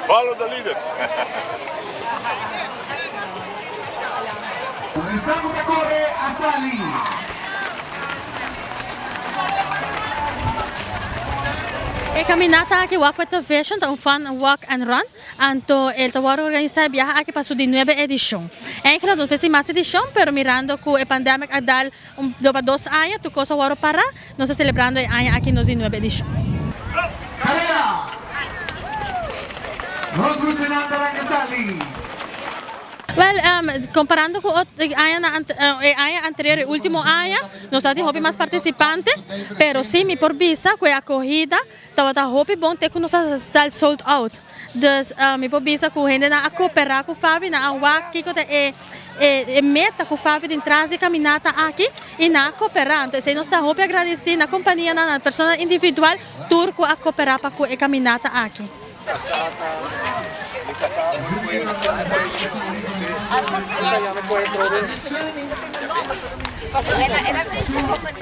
Follow the leader. Estamos de corre a Sali. E caminata aqui Walk with the Vision, tá fun walk and run. Anto el tawar organiza viaja aqui para sua 19 edição. É que não tem mais edição, pero mirando que a pandemia adal doba 2 anos, tu cosa waro para, nós celebrando a ano aqui nos 19 edição. Carrera. Nos luchando a Sali. Well, comparando com o ano anterior, o último ano, nós tínhamos mais participantes, pero sim, me por vista, que a corrida estava hopi bom ter que nós estar sold out. Dus, me por vista que a gente na cooperar com o Fabi, na awak, que é meta com o Fabi de trazer caminhada aqui e na cooperar. Então, nós estamos hopi agradecer na companhia, na pessoa individual, turco a cooperar para a caminhada aqui.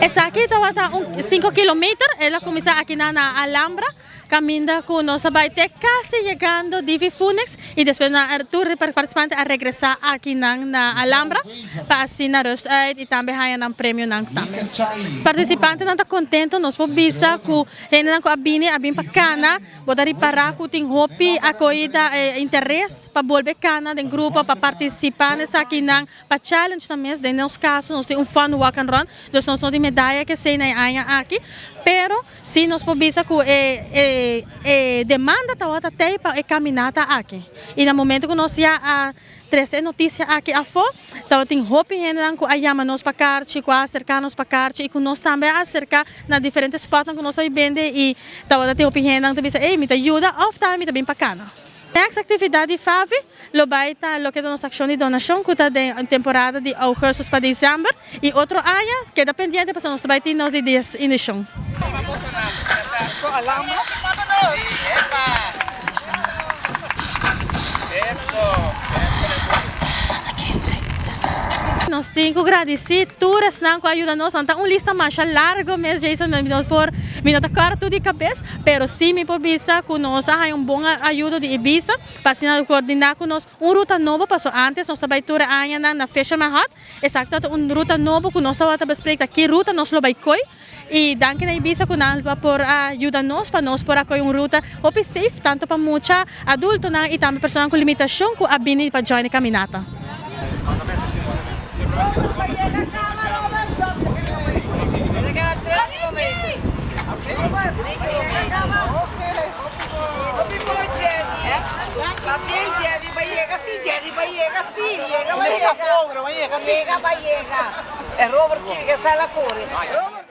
Essa aqui estava 5 quilômetros, ela começa aqui na Alhambra, caminha com nós vai ter quase chegando de Phoenix e depois na tour participante a regressar aqui na Alhambra para assinar rust uit e também ganhar um prêmio nang também. Participante não está contente, nós vamos bisa que ele não abine para cana, botar reparar que tem hopi a corrida interesse para volver cana do grupo para participar nessa aqui nang para challenge também, de nos casos nós temos fun walk and run, nós não temos medalha que sei na área aqui, pero se nós vamos bisa que demanda tawata tei para caminhada aqui. E no momento que nós já a trazer notícia aqui a fora, então tem hopi hendan que ayama nos para carchi, que acercar nos para carchi e que nós também acercar na diferentes spots que nós aí vende e tawata tem hopi hendan que bisa, me ajuda, off time me bem para cana. Next atividade Favi, lo baita lo que nos ação de donação que está em temporada de agosto para dezembro e outro área que dá pendiente para nós vai ter nós de edição. Nós temos que agradecer todos que ajudam nós. Então, lista mais larga mesmo, Jason, não está claro tudo de cabeça, mas sim, me por vista que nós temos bom ajuda de Ibiza, para coordenar com nós ruta nova, passou antes, nós estamos aí na Fisherman Hut, exato, ruta nova que nós estamos a que ruta nós vai coi, e danke na Ibiza que nós por ajudar nós, para nós por acolher uma ruta safe, tanto para muita adulto e também pessoas com limitação que abinem para join a caminhada. Llega, Robert quiere que salga a correr.